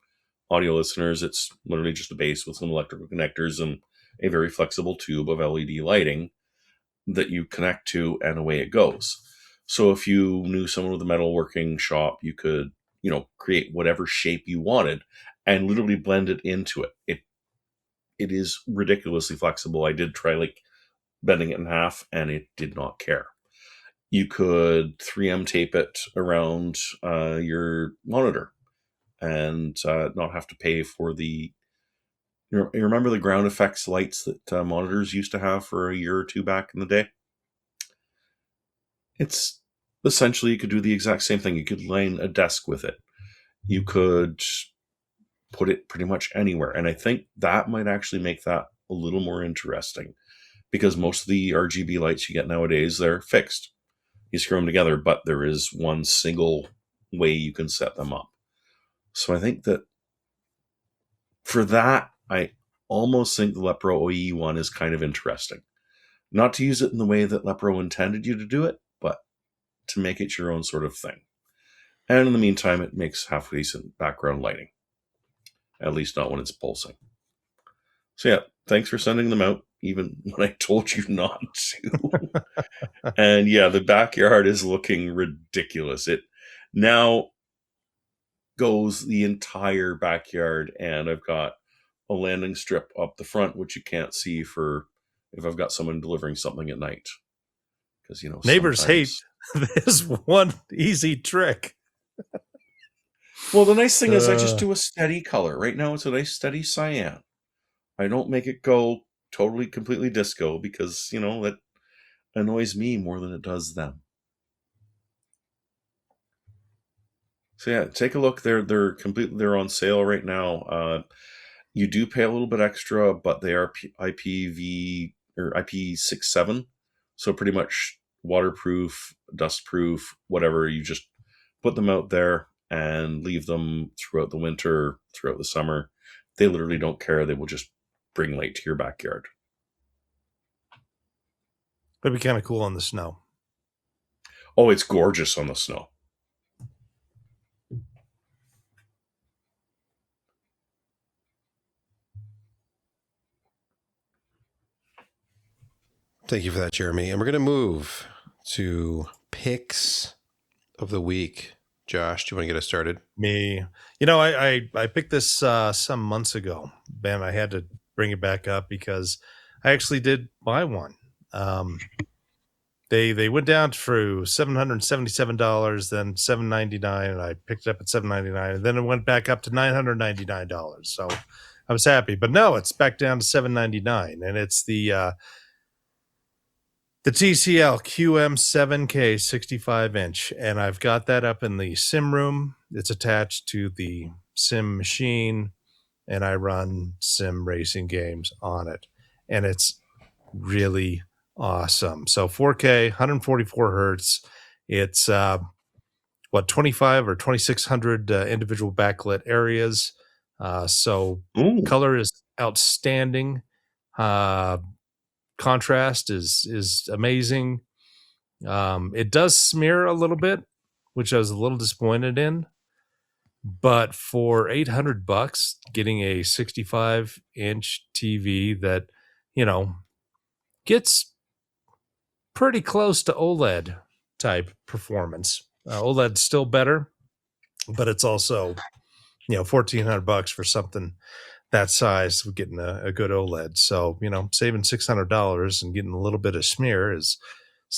Audio listeners, it's literally just a base with some electrical connectors and a very flexible tube of LED lighting that you connect to, and away it goes. So if you knew someone with a metalworking shop, you could, create whatever shape you wanted and literally blend it into it. It is ridiculously flexible. I did try bending it in half and it did not care. You could 3M tape it around your monitor and not have to pay for the. You remember the ground effects lights that monitors used to have for a year or two back in the day? It's essentially, you could do the exact same thing. You could line a desk with it. You could put it pretty much anywhere. And I think that might actually make that a little more interesting, because most of the RGB lights you get nowadays, they're fixed. You screw them together, but there is one single way you can set them up. So I think that for that, I almost think the Lepro OE1 is kind of interesting. Not to use it in the way that Lepro intended you to do it, but to make it your own sort of thing. And in the meantime, it makes half decent background lighting. At least not when it's pulsing. So yeah, thanks for sending them out, even when I told you not to. And yeah, the backyard is looking ridiculous. It now goes the entire backyard, and I've got a landing strip up the front, which you can't see for if I've got someone delivering something at night. Because, neighbors hate this one easy trick. Well, the nice thing is I just do a steady color. Right now it's a nice steady cyan. I don't make it go totally, completely disco because, that annoys me more than it does them. So yeah, take a look. They're on sale right now. You do pay a little bit extra, but they are IPv or IP67, so pretty much waterproof, dustproof, whatever. You just put them out there and leave them throughout the winter, throughout the summer. They literally don't care. They will just bring light to your backyard. That'd be kind of cool on the snow. Oh, it's gorgeous on the snow. Thank you for that, Jeremy. And we're going to move to picks of the week. Josh, do you want to get us started? Me. I picked this some months ago. Ben, I had to bring it back up because I actually did buy one. They went down for $777, then $799, and I picked it up at $799, and then it went back up to $999. So I was happy. But no, it's back down to $799, and it's the TCL QM7K 65-inch, and I've got that up in the sim room. It's attached to the sim machine, and I run sim racing games on it, and it's really awesome. So 4K, 144 hertz. It's 25 or 2600 individual backlit areas. So Ooh. Color is outstanding. Contrast is amazing. It does smear a little bit, which I was a little disappointed in. But for $800, getting a 65-inch TV that, gets pretty close to OLED type performance. OLED's still better, but it's also, $1,400 for something that size, we're getting a good OLED. So, saving $600 and getting a little bit of smear it's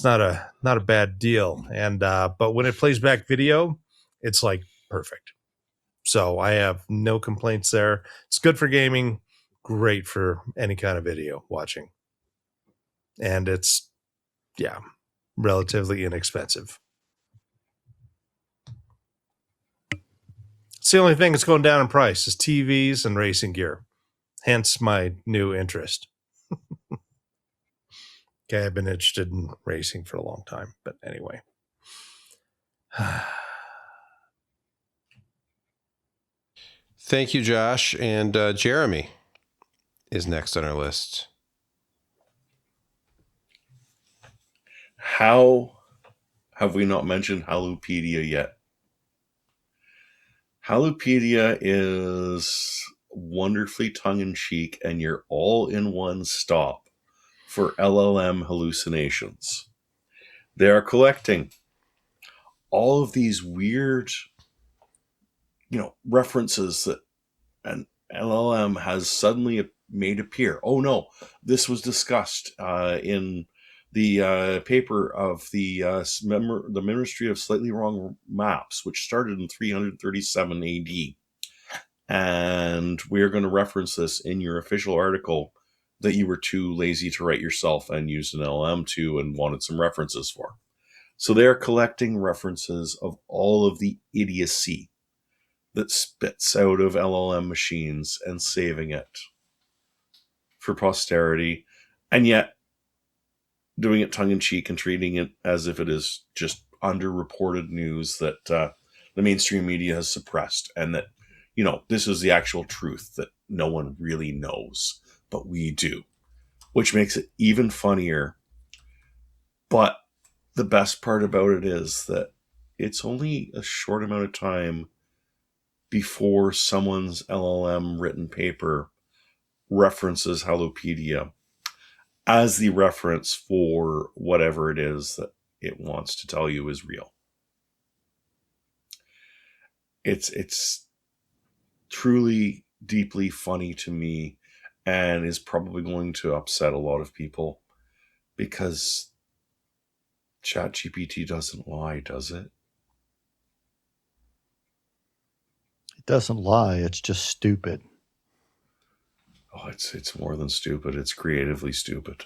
not a bad deal. And but when it plays back video, it's like perfect. So I have no complaints there. It's good for gaming, great for any kind of video watching. And it's relatively inexpensive. It's the only thing that's going down in price is TVs and racing gear. Hence my new interest. Okay, I've been interested in racing for a long time, but anyway. Thank you, Josh. And Jeremy is next on our list. How have we not mentioned Halupedia yet? Halupedia is wonderfully tongue-in-cheek and your all-in-one stop for LLM hallucinations. They are collecting all of these weird, references that an LLM has suddenly made appear. Oh no, this was discussed in the paper of the Ministry of Slightly Wrong Maps, which started in 337 AD. And we're going to reference this in your official article that you were too lazy to write yourself and used an LLM to and wanted some references for. So they're collecting references of all of the idiocy that spits out of LLM machines and saving it for posterity, and yet doing it tongue-in-cheek and treating it as if it is just underreported news that the mainstream media has suppressed, and that, this is the actual truth that no one really knows, but we do, which makes it even funnier. But the best part about it is that it's only a short amount of time before someone's LLM written paper references Halopedia as the reference for whatever it is that it wants to tell you is real. It's truly deeply funny to me, and is probably going to upset a lot of people, because ChatGPT doesn't lie, does it? It doesn't lie. It's just stupid. Oh, it's more than stupid. It's creatively stupid.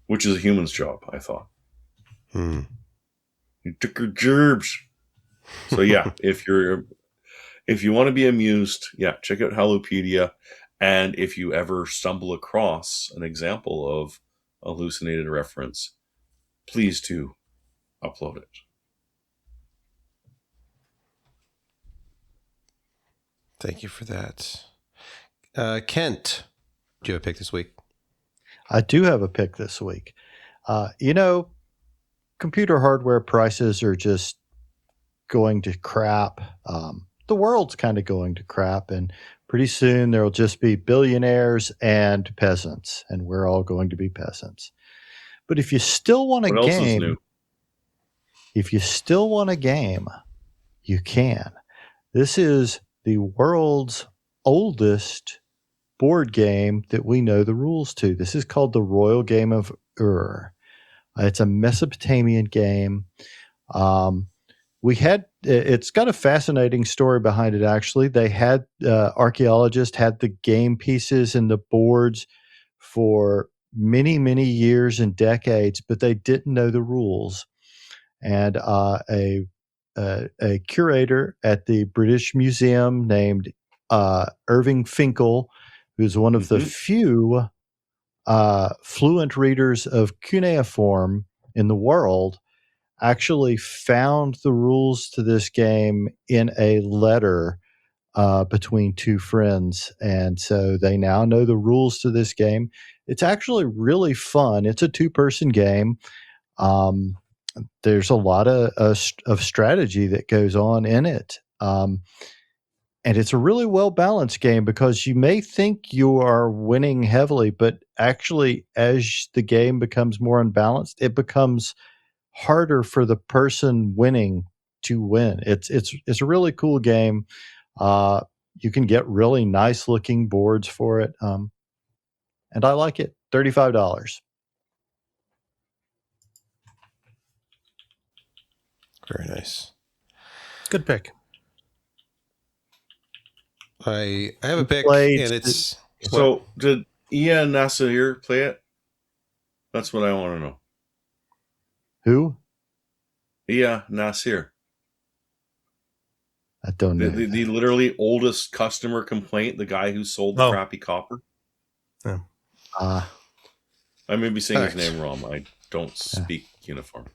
Which is a human's job, I thought. You took your gerbs. So yeah, if you want to be amused, check out Halopedia. And if you ever stumble across an example of a hallucinated reference, please do upload it. Thank you for that. Kent, do you have a pick this week? I do have a pick this week. Computer hardware prices are just going to crap. The world's kind of going to crap, and pretty soon there'll just be billionaires and peasants, and we're all going to be peasants. But if you still want a game, you can. This is the world's oldest board game that we know the rules to. This is called the Royal Game of Ur. It's a Mesopotamian game. It's got a fascinating story behind it, actually. They had, archaeologists had the game pieces and the boards for many, many years and decades, but they didn't know the rules. And a curator at the British Museum named Irving Finkel, who's one of the few fluent readers of cuneiform in the world, actually found the rules to this game in a letter between two friends. And so they now know the rules to this game. It's actually really fun. It's a two-person game. There's a lot of strategy that goes on in it. And it's a really well-balanced game, because you may think you are winning heavily, but actually as the game becomes more unbalanced, it becomes harder for the person winning to win. It's a really cool game. You can get really nice looking boards for it. And I like it. $35. Very nice. Good pick. I have a pick, and it's... So, did Ia Nasir play it? That's what I want to know. Who? Ia Nasir. I don't know. The literally oldest customer complaint, the guy who sold the crappy copper. Yeah. I may be saying his name wrong. I don't speak uniform.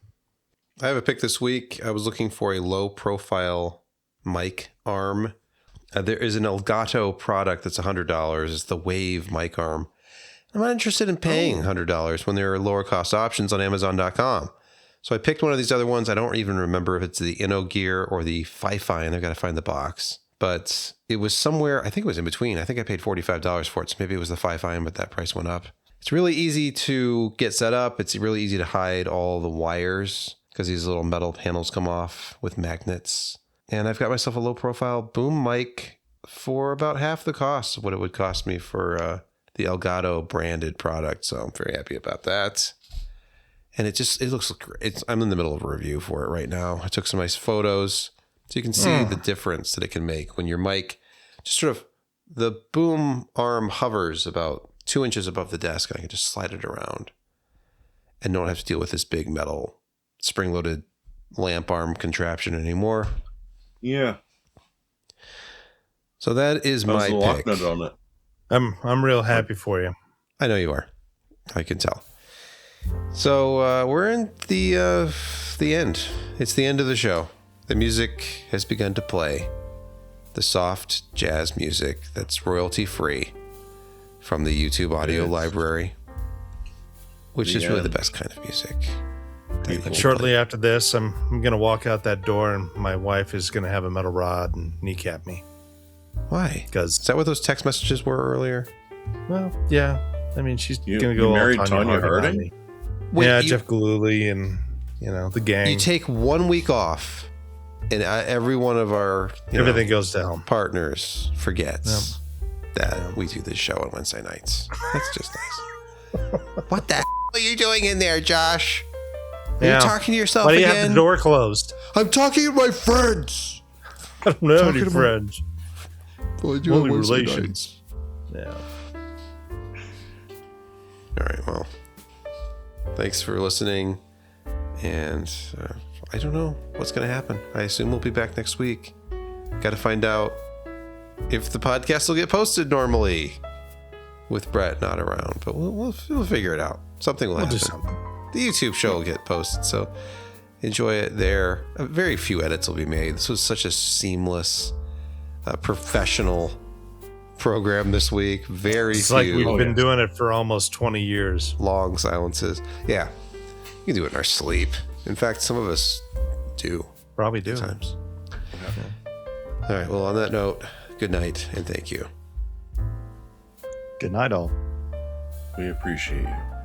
I have a pick this week. I was looking for a low-profile mic arm. There is an Elgato product that's $100. It's the Wave mic arm. I'm not interested in paying $100 when there are lower-cost options on Amazon.com. So I picked one of these other ones. I don't even remember if it's the InnoGear or the Fi-Fi, and I've got to find the box. But it was somewhere, I think it was in between. I think I paid $45 for it, so maybe it was the Fi-Fi, but that price went up. It's really easy to get set up. It's really easy to hide all the wires. because these little metal handles come off with magnets. And I've got myself a low profile boom mic for about half the cost of what it would cost me for the Elgato branded product. So I'm very happy about that. And it looks great. I'm in the middle of a review for it right now. I took some nice photos so you can see the difference that it can make when your mic just sort of, the boom arm hovers about 2 inches above the desk, and I can just slide it around and don't have to deal with this big metal spring-loaded lamp arm contraption anymore. Yeah. So that is my pick. On it. I'm real happy for you. I know you are. I can tell. So we're in the end. It's the end of the show. The music has begun to play. The soft jazz music that's royalty-free from the YouTube audio library, which is really the best kind of music. Shortly after this, I'm going to walk out that door, and my wife is going to have a metal rod and kneecap me. Why? Because is that what those text messages were earlier? Well, yeah. I mean, she's going to go all married Tanya Harding? Yeah, Jeff Galooly and the gang. You take 1 week off, and every one of our everything goes down. Partners forgets that we do this show on Wednesday nights. That's just nice. What the are you doing in there, Josh? Are you talking to yourself again? Why do you have the door closed? I'm talking to my friends. I don't know any friends. Only relations. Yeah. All right, well, thanks for listening. And I don't know what's going to happen. I assume we'll be back next week. Got to find out if the podcast will get posted normally with Brett not around. But we'll figure it out. Something will happen. Do something. The YouTube show will get posted, so enjoy it there. Very few edits will be made. This was such a seamless, professional program this week. It's like we've been doing it for almost 20 years. Long silences. Yeah. You can do it in our sleep. In fact, some of us do. Probably do. Sometimes. All right. Well, on that note, good night and thank you. Good night, all. We appreciate you.